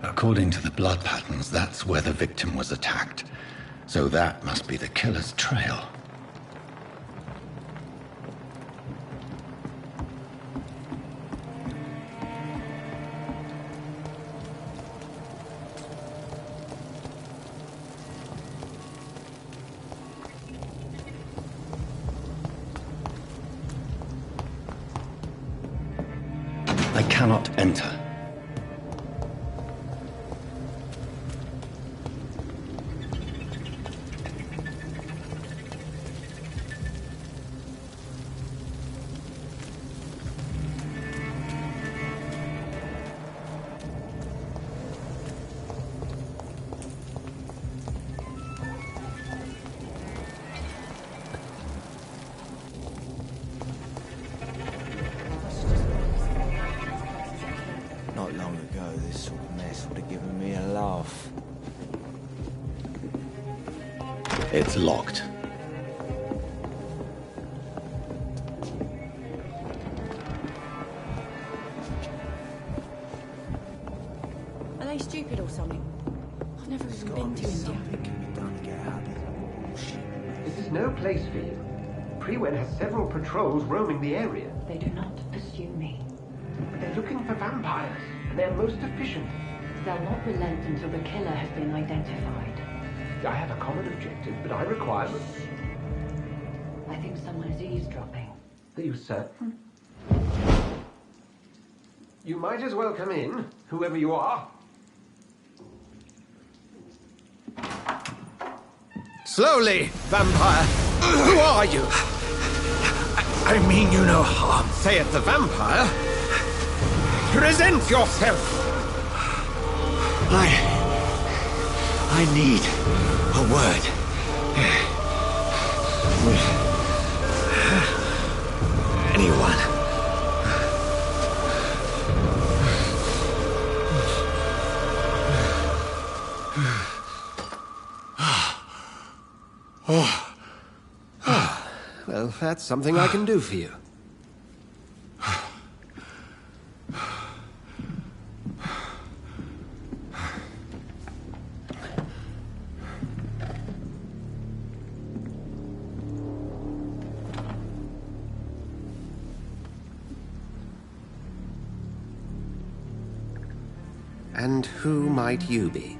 According to the blood patterns, that's where the victim was attacked. So that must be the killer's trail. I cannot enter. Not long ago, this sort of mess would have given me a laugh. It's locked. Are they stupid or something? I've never even been to India. Something can be done to get out of this bullshit. This is no place for you. Prewen has several patrols roaming the area. They do not pursue me. They're looking for vampires. They're most efficient. They'll not relent until the killer has been identified. I have a common objective, but I require... I think someone is eavesdropping. Are you certain? You might as well come in, whoever you are. Slowly, vampire! Who are you? I mean you no harm. Say it, the vampire. Present yourself! I need a word. With anyone. Well, that's something I can do for you. And who might you be?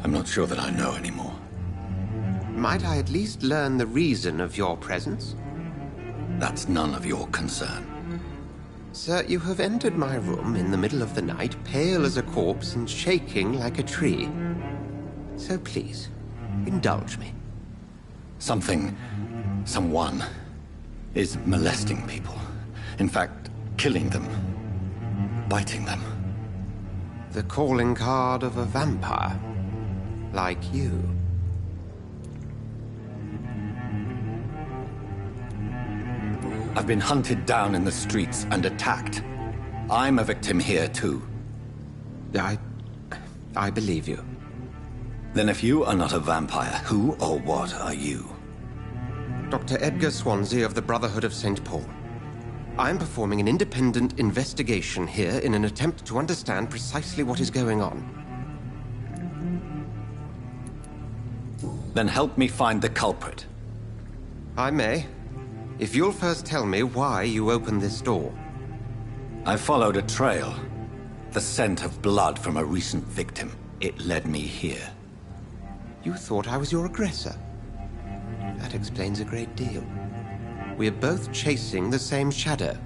I'm not sure that I know anymore. Might I at least learn the reason of your presence? That's none of your concern. Sir, you have entered my room in the middle of the night, pale as a corpse and shaking like a tree. So please, indulge me. Someone is molesting people. In fact, killing them. Biting them. The calling card of a vampire. Like you. I've been hunted down in the streets and attacked. I'm a victim here, too. I believe you. Then if you are not a vampire, who or what are you? Dr. Edgar Swansea of the Brotherhood of St. Paul. I'm performing an independent investigation here in an attempt to understand precisely what is going on. Then help me find the culprit. I may. If you'll first tell me why you opened this door. I followed a trail. The scent of blood from a recent victim. It led me here. You thought I was your aggressor. That explains a great deal. We're both chasing the same shadow.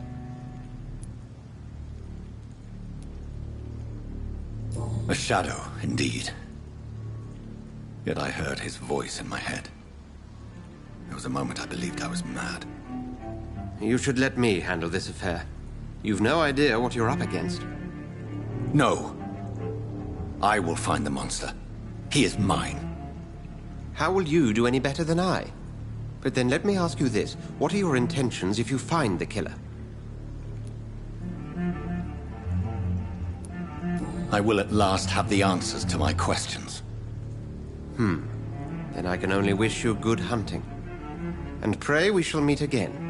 A shadow, indeed. Yet I heard his voice in my head. There was a moment I believed I was mad. You should let me handle this affair. You've no idea what you're up against. No. I will find the monster. He is mine. How will you do any better than I? But then let me ask you this. What are your intentions if you find the killer? I will at last have the answers to my questions. Then I can only wish you good hunting. And pray we shall meet again.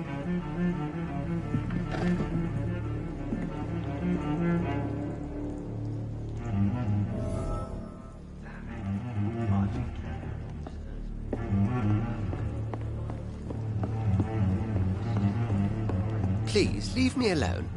Please, leave me alone.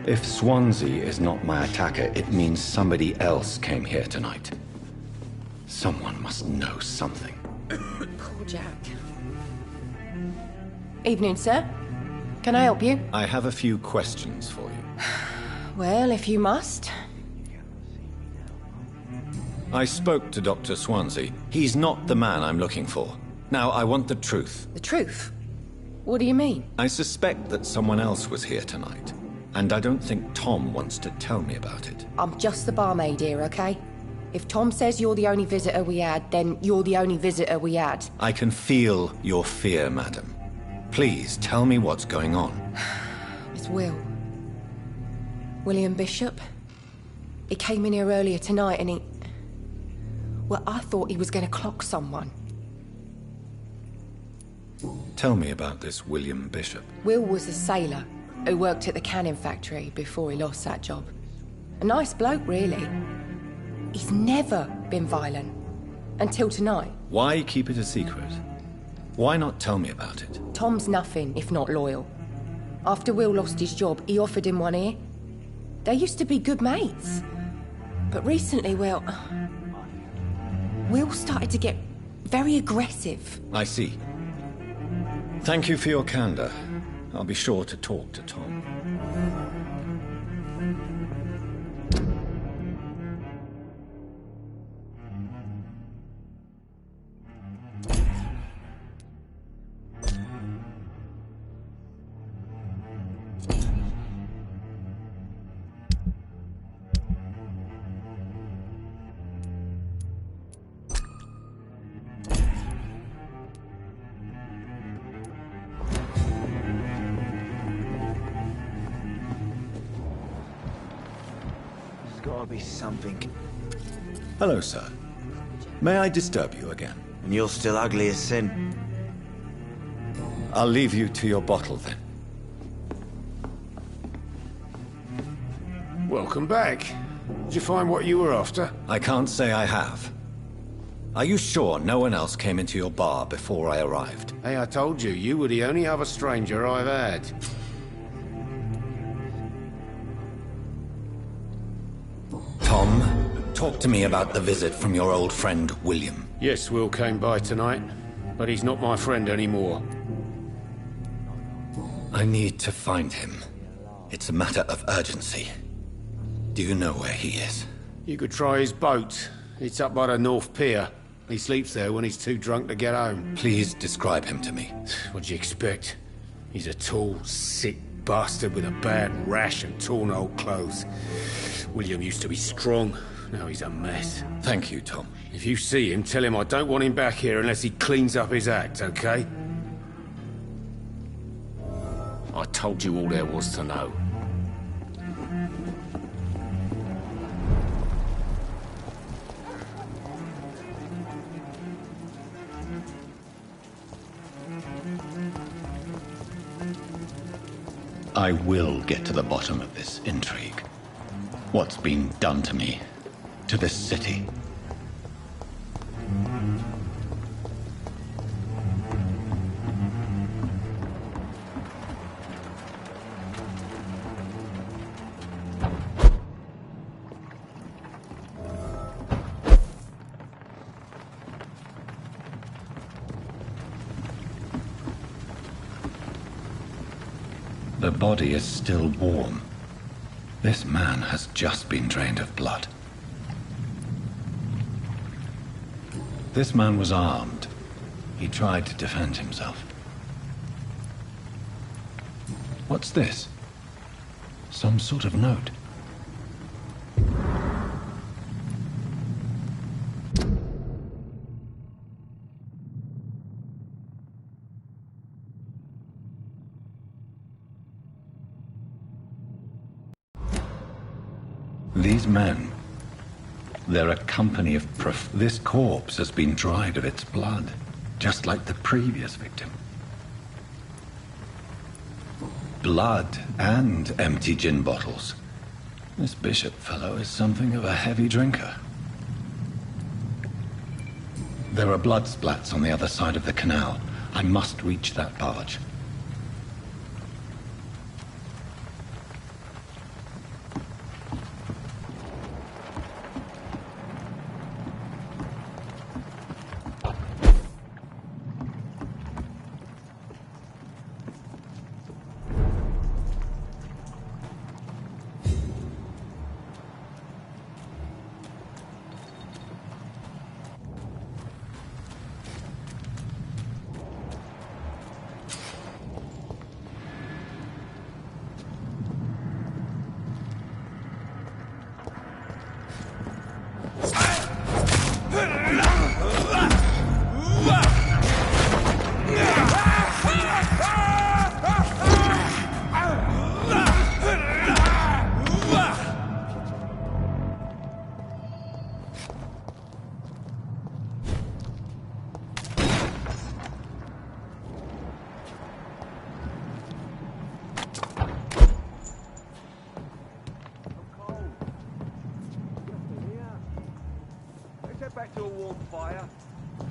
If Swansea is not my attacker, it means somebody else came here tonight. Someone must know something. Poor Jack. Evening, sir. Can I help you? I have a few questions for you. Well, if you must. I spoke to Dr. Swansea. He's not the man I'm looking for. Now, I want the truth. The truth? What do you mean? I suspect that someone else was here tonight. And I don't think Tom wants to tell me about it. I'm just the barmaid here, okay? If Tom says you're the only visitor we had, then you're the only visitor we had. I can feel your fear, madam. Please, tell me what's going on. It's Will. William Bishop. He came in here earlier tonight and he... Well, I thought he was going to clock someone. Tell me about this William Bishop. Will was a sailor who worked at the canning factory before he lost that job. A nice bloke, really. He's never been violent. Until tonight. Why keep it a secret? Why not tell me about it? Tom's nothing if not loyal. After Will lost his job, he offered him one here. They used to be good mates. But recently, well... Will started to get very aggressive. I see. Thank you for your candor. I'll be sure to talk to Tom. Gotta be something. Hello, sir. May I disturb you again? And you're still ugly as sin. I'll leave you to your bottle, then. Welcome back. Did you find what you were after? I can't say I have. Are you sure no one else came into your bar before I arrived? Hey, I told you, you were the only other stranger I've had. Tom, talk to me about the visit from your old friend, William. Yes, Will came by tonight, but he's not my friend anymore. I need to find him. It's a matter of urgency. Do you know where he is? You could try his boat. It's up by the North Pier. He sleeps there when he's too drunk to get home. Please describe him to me. What'd you expect? He's a tall, sick bastard with a bad rash and torn old clothes. William used to be strong. Now he's a mess. Thank you, Tom. If you see him, tell him I don't want him back here unless he cleans up his act, okay? I told you all there was to know. I will get to the bottom of this intrigue. What's been done to me, to this city. The body is still warm. This man has just been drained of blood. This man was armed. He tried to defend himself. What's this? Some sort of note. These men, they're a company of This corpse has been dried of its blood, just like the previous victim. Blood and empty gin bottles. This Bishop fellow is something of a heavy drinker. There are blood splats on the other side of the canal. I must reach that barge.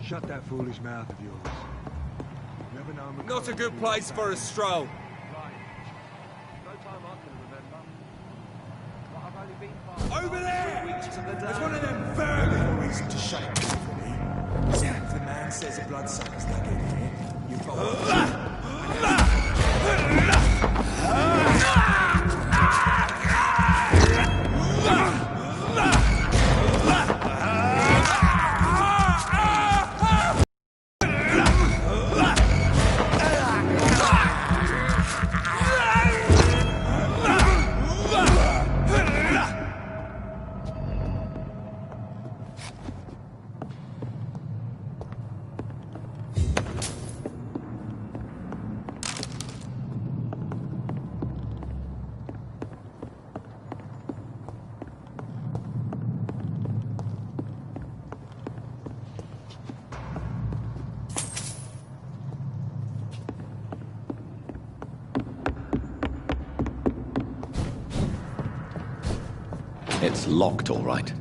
Shut that foolish mouth of yours. Never known Not a good place for a stroll. No time I can remember. But I've only been Over there! weeks to the day. There's one of them vermin! No reason to shake, Anthony. If the man says a bloodsucker's dug in here, you've got It's locked, all right.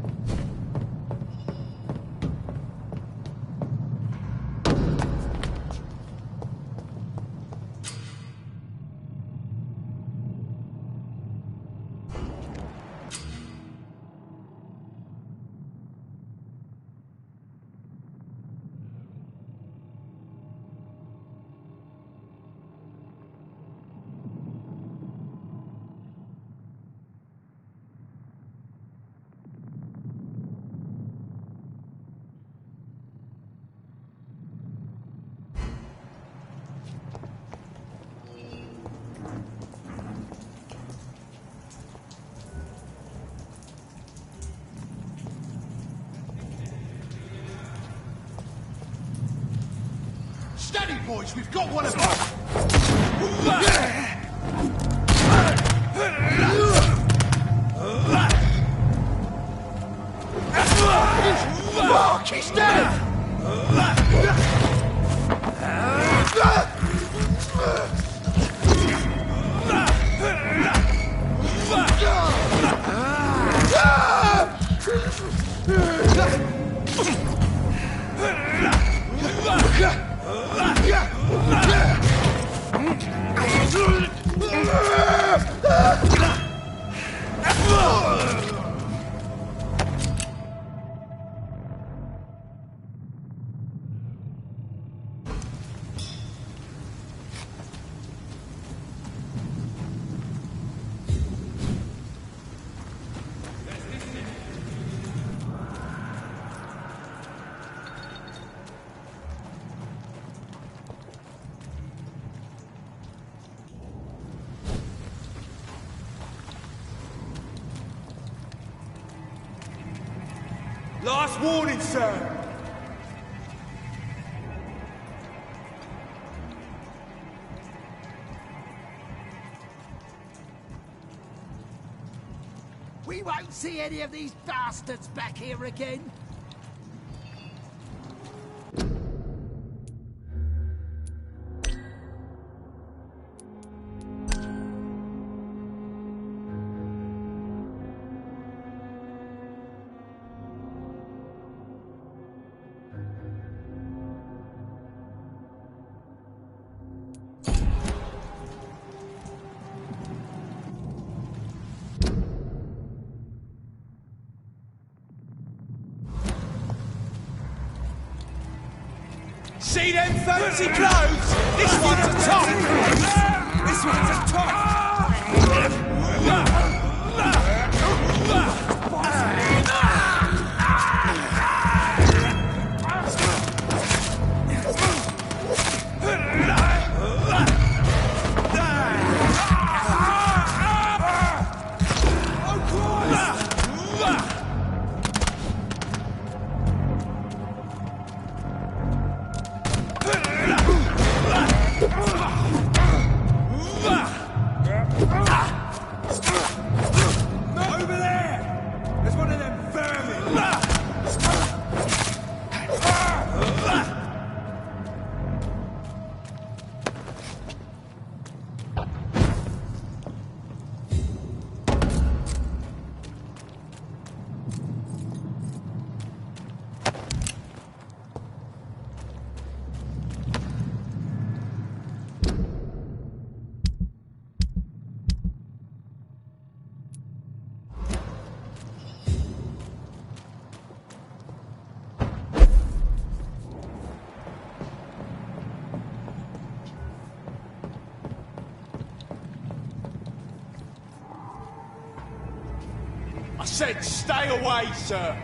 Steady, boys, we've got one of them! Fuck, he's dead! Last warning, sir! We won't see any of these bastards back here again. See them fancy clothes? This one's a top! This one's a top! I said stay away, sir.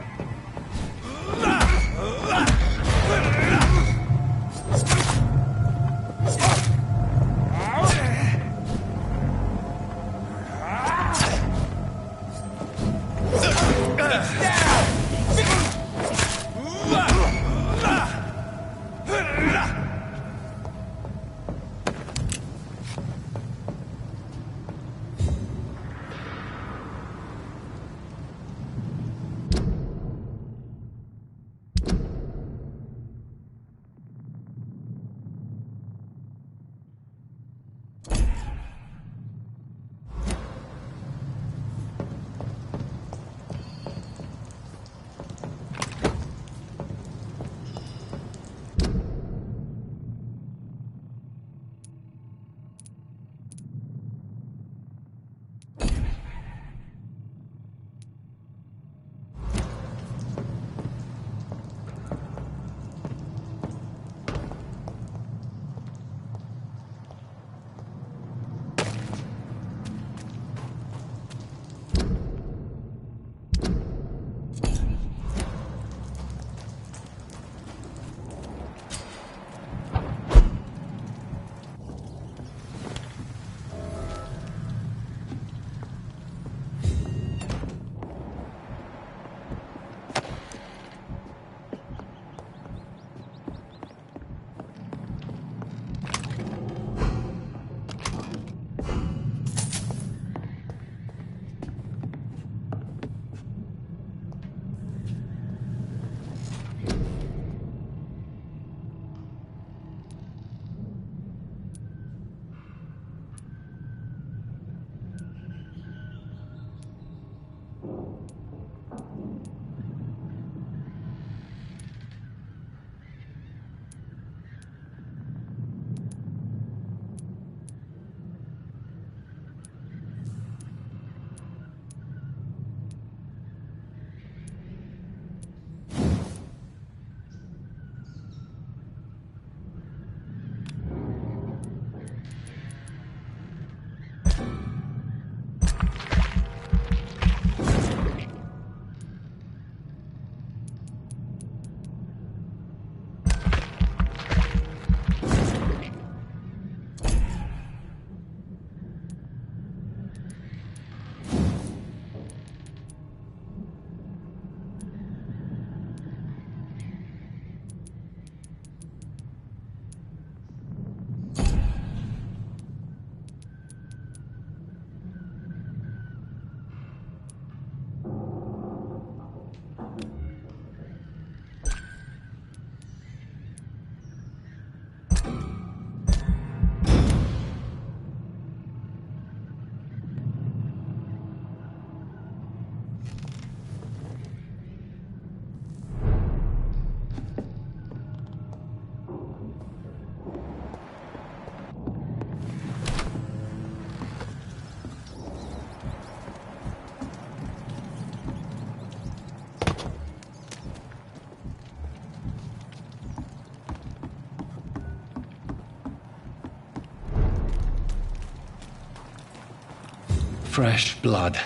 fresh blood.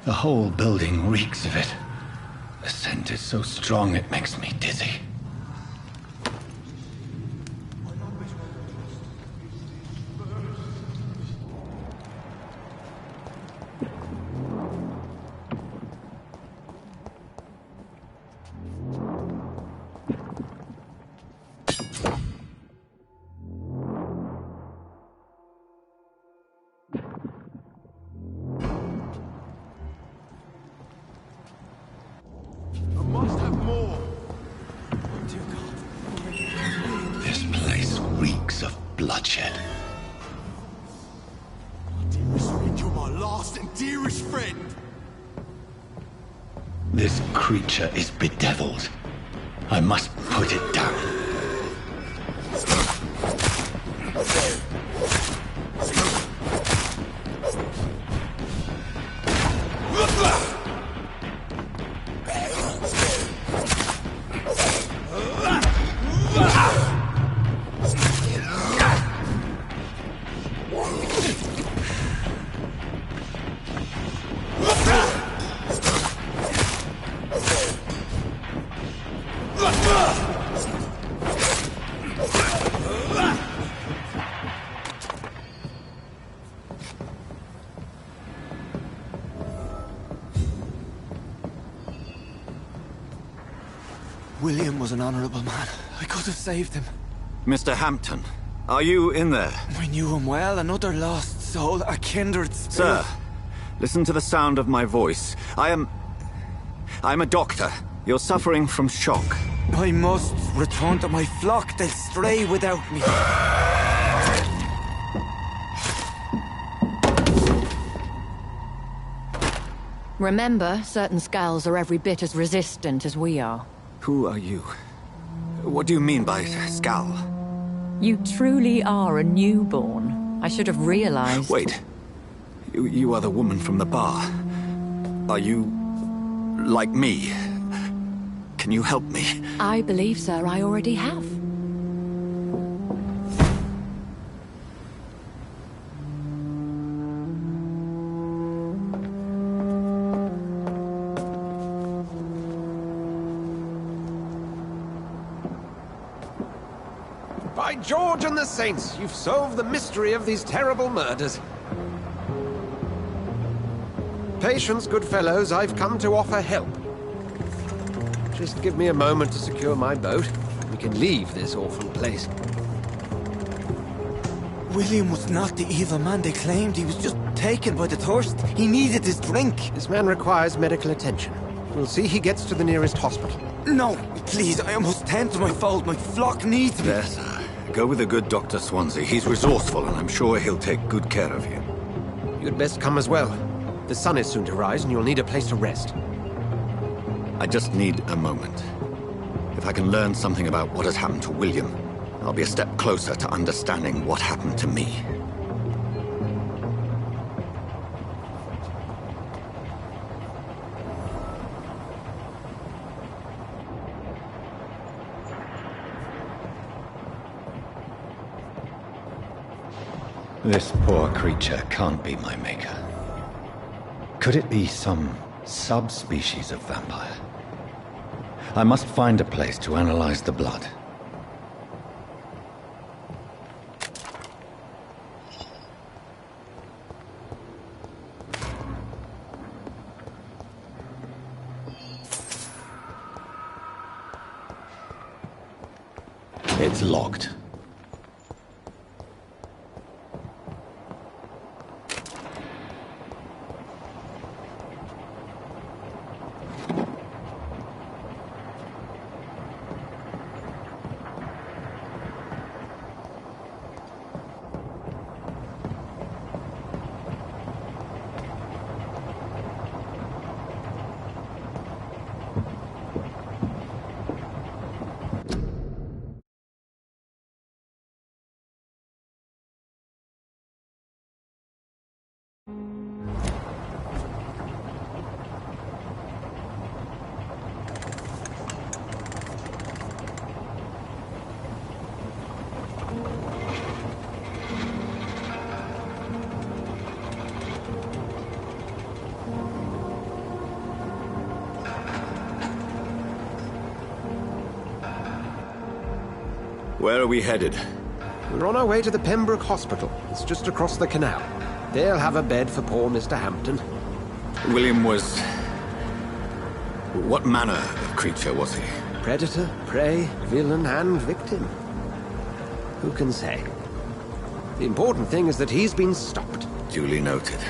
The whole building reeks of it. The scent is so strong it makes me dizzy. This place reeks of bloodshed. Dearest friend, you're my last and dearest friend. This creature is bedeviled. I must put it down. William was an honorable man. I could have saved him. Mr. Hampton, are you in there? I knew him well, another lost soul, a kindred spirit. Sir, listen to the sound of my voice. I'm a doctor. You're suffering from shock. I must return to my flock. They'll stray without me. Remember, certain skulls are every bit as resistant as we are. Who are you? What do you mean by skull? You truly are a newborn. I should have realized. Wait. You are the woman from the bar. Are you like me? Can you help me? I believe, sir, I already have. By George and the Saints, you've solved the mystery of these terrible murders. Patience, good fellows, I've come to offer help. Just give me a moment to secure my boat. We can leave this awful place. William was not the evil man they claimed. He was just taken by the thirst. He needed his drink. This man requires medical attention. We'll see he gets to the nearest hospital. No, please, I must tend to my fold. My flock needs me. There, sir. Go with the good Dr. Swansea. He's resourceful, and I'm sure he'll take good care of you. You'd best come as well. The sun is soon to rise, and you'll need a place to rest. I just need a moment. If I can learn something about what has happened to William, I'll be a step closer to understanding what happened to me. This poor creature can't be my maker. Could it be some subspecies of vampire? I must find a place to analyze the blood. It's locked. Where are we headed? We're on our way to the Pembroke Hospital. It's just across the canal. They'll have a bed for poor Mr. Hampton. William was... What manner of creature was he? Predator, prey, villain, and victim. Who can say? The important thing is that he's been stopped. Duly noted.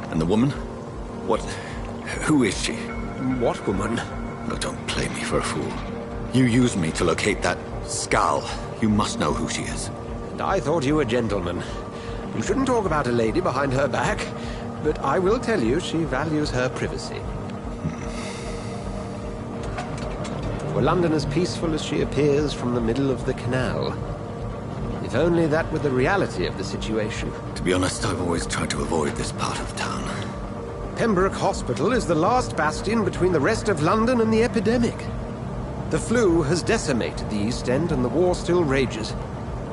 And the woman? What... who is she? What woman? Oh, don't play me for a fool. You used me to locate that skull. You must know who she is. And I thought you a gentleman. You shouldn't talk about a lady behind her back, but I will tell you she values her privacy. Were London as peaceful as she appears from the middle of the canal? If only that were the reality of the situation. To be honest, I've always tried to avoid this part of town. Pembroke Hospital is the last bastion between the rest of London and the epidemic. The flu has decimated the East End and the war still rages.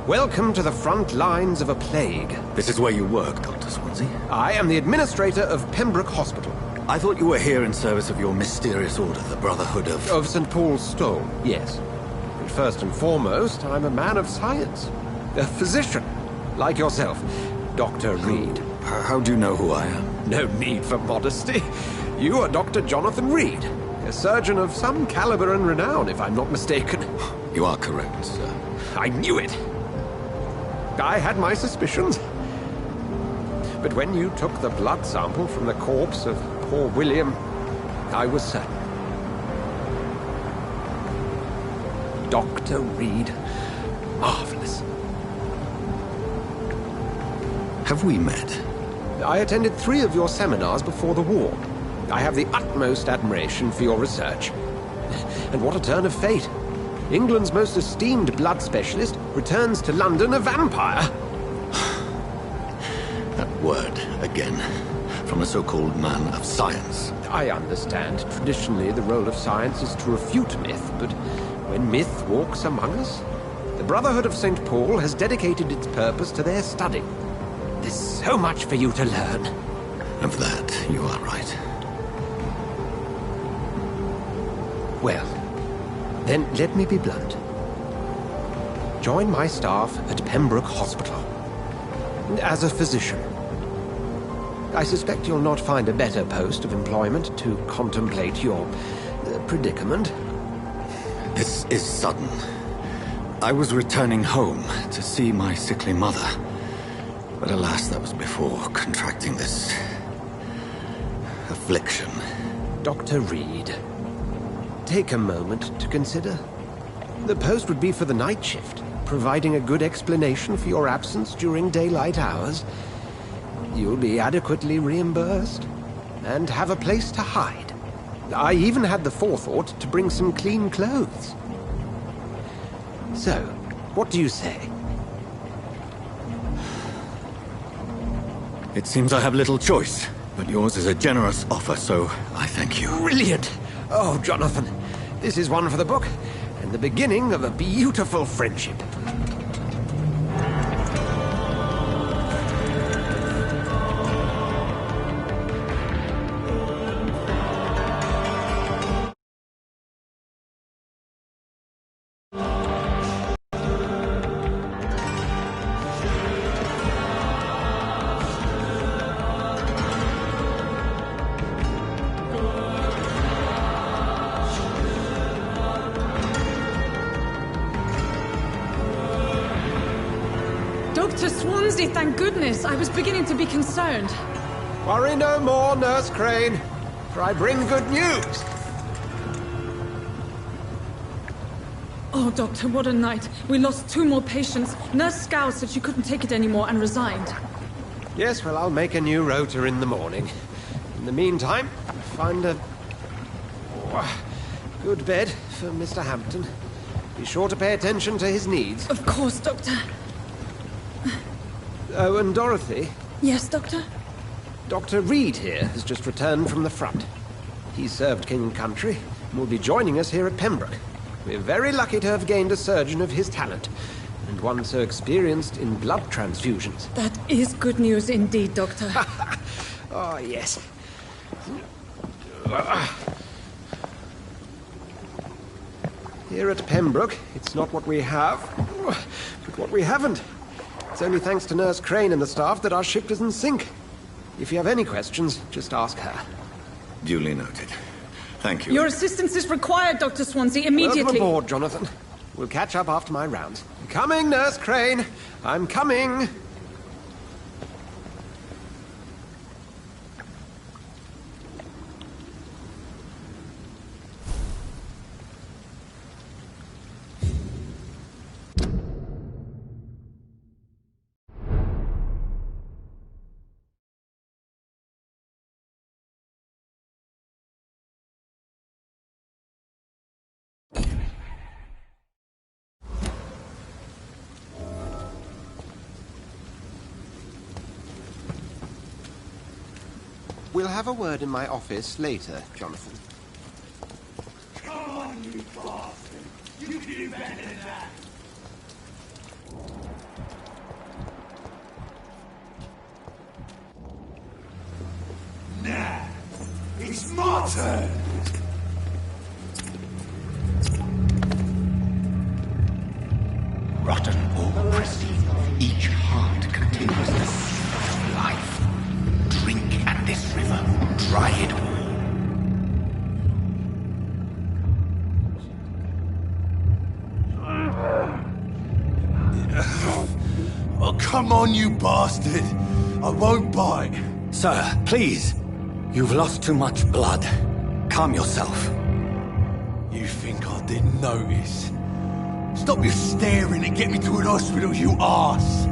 Welcome to the front lines of a plague. This is where you work, Dr. Swansea? I am the administrator of Pembroke Hospital. I thought you were here in service of your mysterious order, the Brotherhood of... Of St. Paul's Stole, yes. But first and foremost, I'm a man of science. A physician, like yourself, Dr. Reed. How do you know who I am? No need for modesty. You are Dr. Jonathan Reed, a surgeon of some caliber and renown, if I'm not mistaken. You are correct, sir. I knew it! I had my suspicions. But when you took the blood sample from the corpse of poor William, I was certain. Dr. Reed. Marvelous. Have we met? I attended 3 of your seminars before the war. I have the utmost admiration for your research. And what a turn of fate. England's most esteemed blood specialist returns to London a vampire. That word, again. From a so-called man of science. I understand. Traditionally, the role of science is to refute myth, but when myth walks among us, the Brotherhood of St. Paul has dedicated its purpose to their study. There's so much for you to learn. Of that, you are right. Well, then let me be blunt. Join my staff at Pembroke Hospital. As a physician. I suspect you'll not find a better post of employment to contemplate your predicament. This is sudden. I was returning home to see my sickly mother. But alas, that was before contracting this... affliction. Dr. Reed, take a moment to consider. The post would be for the night shift, providing a good explanation for your absence during daylight hours. You'll be adequately reimbursed, and have a place to hide. I even had the forethought to bring some clean clothes. So, what do you say? It seems I have little choice, but yours is a generous offer, so I thank you. Brilliant! Oh, Jonathan, this is one for the book, and the beginning of a beautiful friendship. Dr. Swansea, thank goodness. I was beginning to be concerned. Worry no more, Nurse Crane, for I bring good news. Oh, Doctor, what a night. We lost 2 more patients. Nurse Scow said she couldn't take it anymore and resigned. Yes, well, I'll make a new rota in the morning. In the meantime, find a... good bed for Mr. Hampton. Be sure to pay attention to his needs. Of course, Doctor. Oh, and Dorothy? Yes, Doctor? Dr. Reed here has just returned from the front. He served King and Country and will be joining us here at Pembroke. We're very lucky to have gained a surgeon of his talent, and one so experienced in blood transfusions. That is good news indeed, Doctor. Oh, yes. Here at Pembroke, it's not what we have, but what we haven't. It's only thanks to Nurse Crane and the staff that our ship doesn't sink. If you have any questions, just ask her. Duly noted. Thank you. Your assistance is required, Dr. Swansea, immediately. Welcome aboard, Jonathan. We'll catch up after my rounds. Coming, Nurse Crane. I'm coming. We'll have a word in my office later, Jonathan. Come on, you bastard! You can do better than that! Nah! It's my turn! Rotten or pristine, each heart contains the seed of life. Drink at this river, dry it all. Oh, come on, you bastard! I won't bite. Sir, please. You've lost too much blood. Calm yourself. You think I didn't notice? Stop your staring and get me to an hospital, you arse!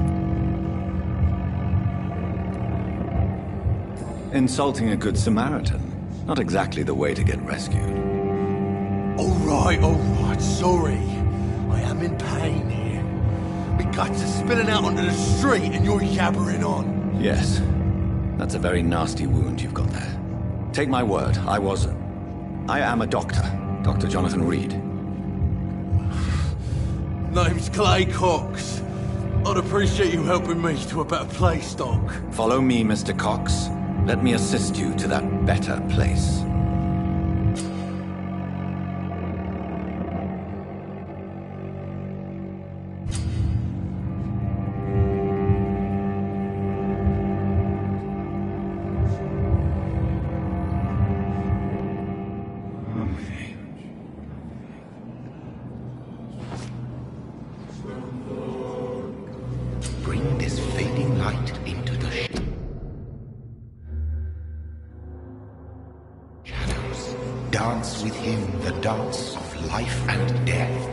Insulting a good Samaritan. Not exactly the way to get rescued. Alright, sorry. I am in pain here. My guts are spilling out onto the street and you're yabbering on. Yes. That's a very nasty wound you've got there. Take my word, I am a doctor. Dr. Jonathan Reed. Name's Clay Cox. I'd appreciate you helping me to a better place, Doc. Follow me, Mr. Cox. Let me assist you to that better place. Bring this fading light into the shadows. Dance with him the dance of life and death.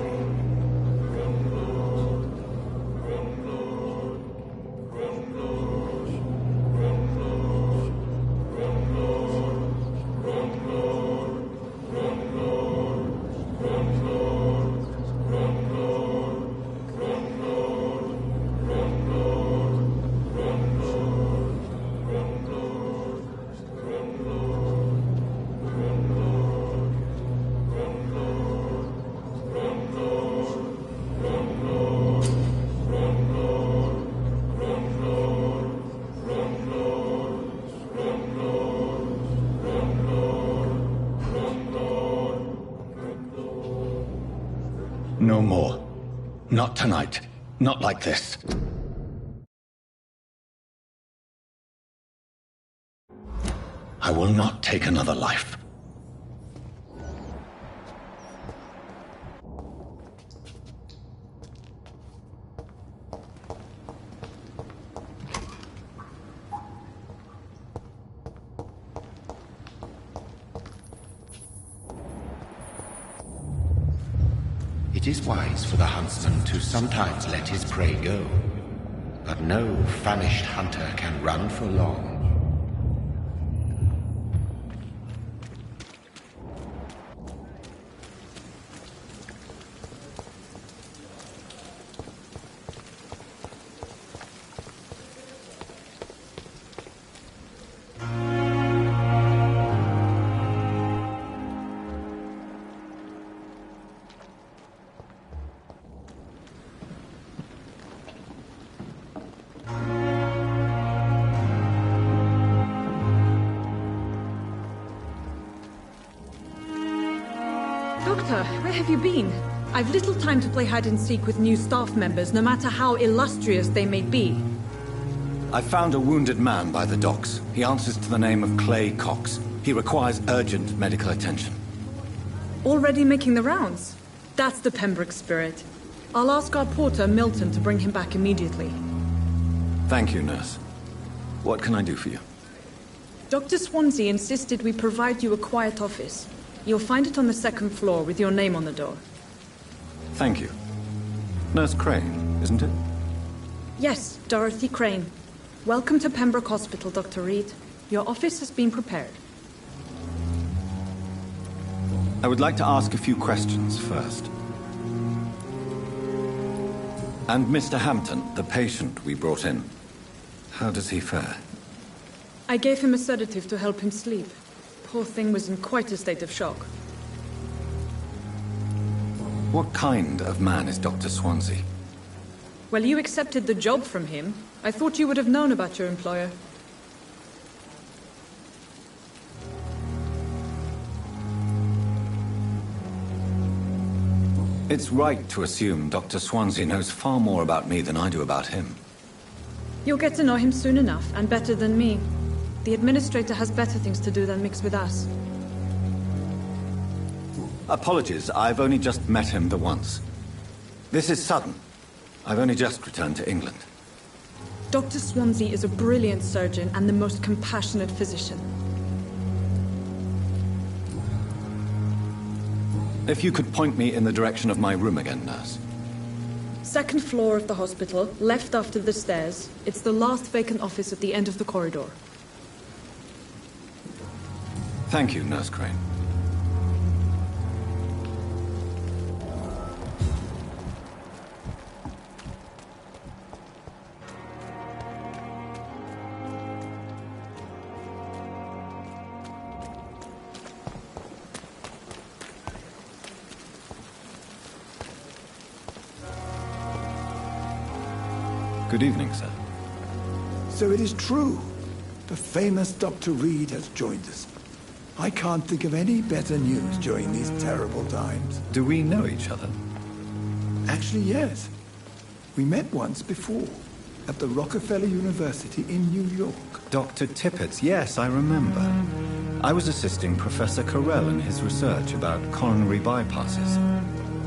No more. Not tonight. Not like this. I will not take another life. It is wise for the huntsman to sometimes let his prey go, but no famished hunter can run for long. Doctor, where have you been? I've little time to play hide-and-seek with new staff members, no matter how illustrious they may be. I found a wounded man by the docks. He answers to the name of Clay Cox. He requires urgent medical attention. Already making the rounds? That's the Pembroke spirit. I'll ask our porter, Milton, to bring him back immediately. Thank you, nurse. What can I do for you? Dr. Swansea insisted we provide you a quiet office. You'll find it on the second floor with your name on the door. Thank you. Nurse Crane, isn't it? Yes, Dorothy Crane. Welcome to Pembroke Hospital, Dr. Reed. Your office has been prepared. I would like to ask a few questions first. And Mr. Hampton, the patient we brought in, how does he fare? I gave him a sedative to help him sleep. Poor thing was in quite a state of shock. What kind of man is Dr. Swansea? Well, you accepted the job from him. I thought you would have known about your employer. It's right to assume Dr. Swansea knows far more about me than I do about him. You'll get to know him soon enough, and better than me. The administrator has better things to do than mix with us. Apologies, I've only just met him the once. This is sudden. I've only just returned to England. Dr. Swansea is a brilliant surgeon and the most compassionate physician. If you could point me in the direction of my room again, nurse. Second floor of the hospital, left after the stairs. It's the last vacant office at the end of the corridor. Thank you, Nurse Crane. Good evening, sir. So it is true. The famous Dr. Reed has joined us. I can't think of any better news during these terrible times. Do we know each other? Actually, yes. We met once before, at the Rockefeller University in New York. Dr. Tippett's, yes, I remember. I was assisting Professor Carell in his research about coronary bypasses.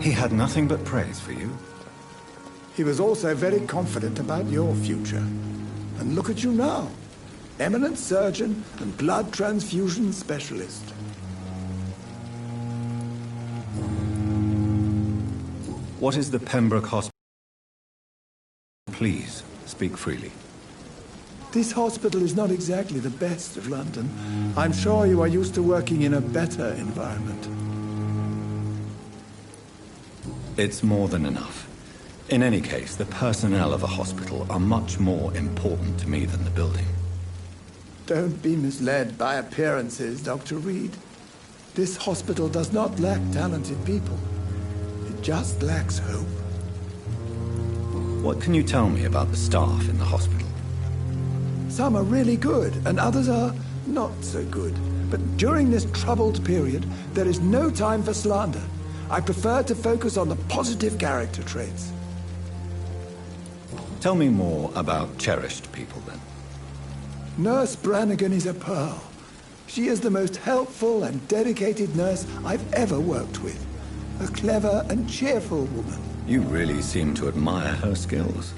He had nothing but praise for you. He was also very confident about your future. And look at you now. Eminent surgeon and blood transfusion specialist. What is the Pembroke Hospital? Please, speak freely. This hospital is not exactly the best of London. I'm sure you are used to working in a better environment. It's more than enough. In any case, the personnel of a hospital are much more important to me than the building. Don't be misled by appearances, Dr. Reed. This hospital does not lack talented people. It just lacks hope. What can you tell me about the staff in the hospital? Some are really good, and others are not so good. But during this troubled period, there is no time for slander. I prefer to focus on the positive character traits. Tell me more about cherished people, then. Nurse Brannigan is a pearl. She is the most helpful and dedicated nurse I've ever worked with. A clever and cheerful woman. You really seem to admire her skills.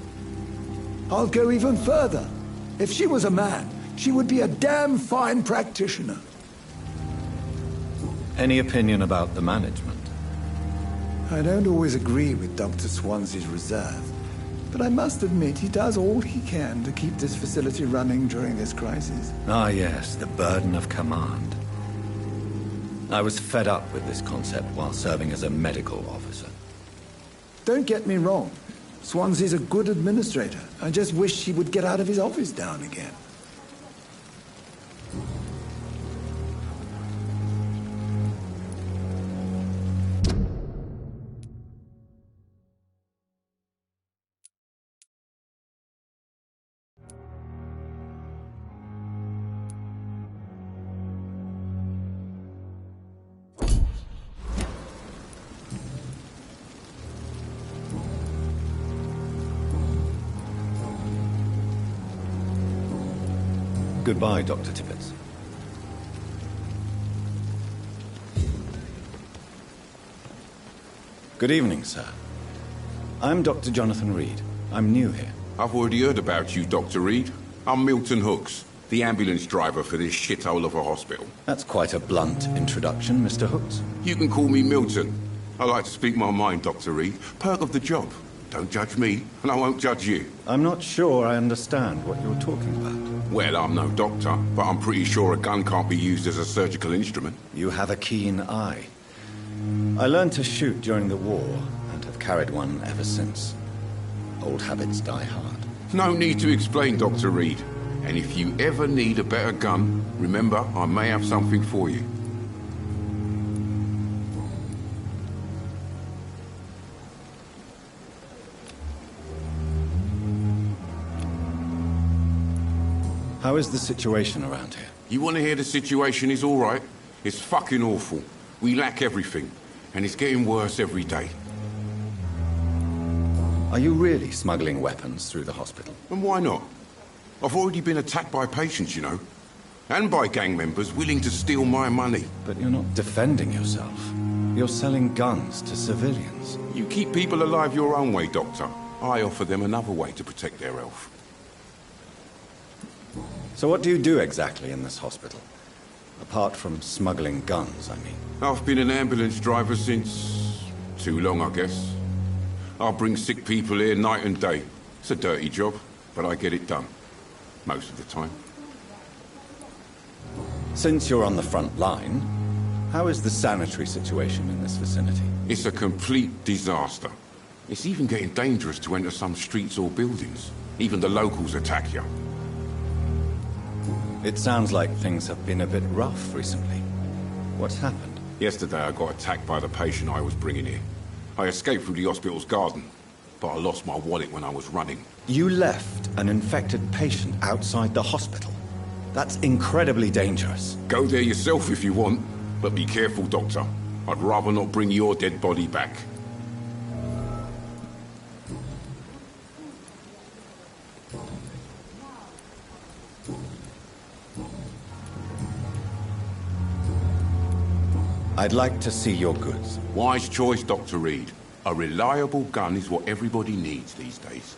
I'll go even further. If she was a man, she would be a damn fine practitioner. Any opinion about the management? I don't always agree with Dr. Swansea's reserve. But I must admit he does all he can to keep this facility running during this crisis. Ah, yes, the burden of command. I was fed up with this concept while serving as a medical officer. Don't get me wrong. Swansea's a good administrator. I just wish he would get out of his office down again. Goodbye, Dr. Tippett. Good evening, sir. I'm Dr. Jonathan Reed. I'm new here. I've already heard about you, Dr. Reed. I'm Milton Hooks, the ambulance driver for this shithole of a hospital. That's quite a blunt introduction, Mr. Hooks. You can call me Milton. I like to speak my mind, Dr. Reed. Perk of the job. Don't judge me, and I won't judge you. I'm not sure I understand what you're talking about. Well, I'm no doctor, but I'm pretty sure a gun can't be used as a surgical instrument. You have a keen eye. I learned to shoot during the war, and have carried one ever since. Old habits die hard. No need to explain, Dr. Reed. And if you ever need a better gun, remember, I may have something for you. How is the situation around here? You want to hear the situation is all right? It's fucking awful. We lack everything, and it's getting worse every day. Are you really smuggling weapons through the hospital? And why not? I've already been attacked by patients, you know. And by gang members willing to steal my money. But you're not defending yourself. You're selling guns to civilians. You keep people alive your own way, Doctor. I offer them another way to protect their health. So what do you do exactly in this hospital? Apart from smuggling guns, I mean. I've been an ambulance driver since... too long, I guess. I bring sick people here night and day. It's a dirty job, but I get it done. Most of the time. Since you're on the front line, how is the sanitary situation in this vicinity? It's a complete disaster. It's even getting dangerous to enter some streets or buildings. Even the locals attack you. It sounds like things have been a bit rough recently. What's happened? Yesterday I got attacked by the patient I was bringing here. I escaped through the hospital's garden, but I lost my wallet when I was running. You left an infected patient outside the hospital? That's incredibly dangerous. Go there yourself if you want, but be careful, Doctor. I'd rather not bring your dead body back. I'd like to see your goods. Wise choice, Dr. Reed. A reliable gun is what everybody needs these days.